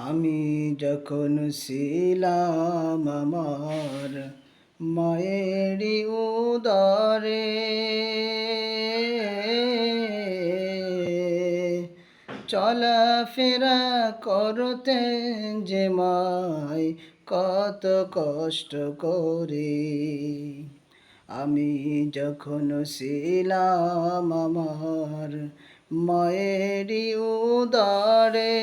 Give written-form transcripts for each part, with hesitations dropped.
আমি যখন ছিলাম আমার মায়েরই উদরে, চলাফেরা করতে যে মায় কত কষ্ট করে। আমি যখন ছিলাম আমার মায়েরই উদরে,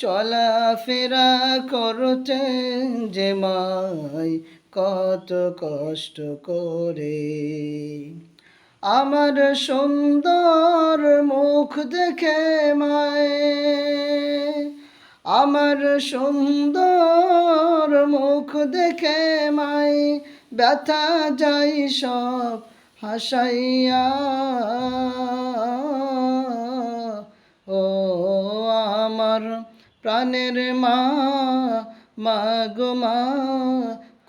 চলাফেরা করতে যে মায় কত কষ্ট করে। আমার সুন্দর মুখ দেখে মায়ে, আমার সুন্দর মুখ দেখে মাই ব্যথা যাই সব হাসাইয়া। ও আমার প্রাণের মা, মা গো মা,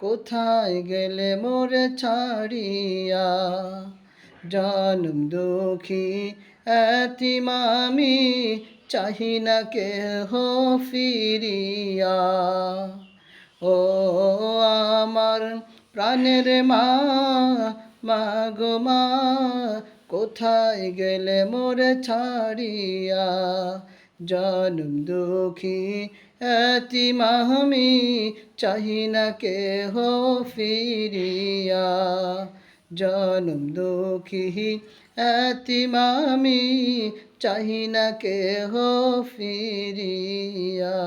কোথায় গেলে মোরে ছাড়িয়া। জনম দুঃখী এতিম আমি, চাহি না কেহ ফিরিয়া। ও আমার প্রাণের মা, মা গো মা, কোথায় গেলে মোরে ছাড়িয়া। জনম দুঃখী এতিম আমি, চাহি না কেহ ফিরিয়া। জনম দুঃখী এতিম আমি, চাহি না কেহ ফিরিয়া।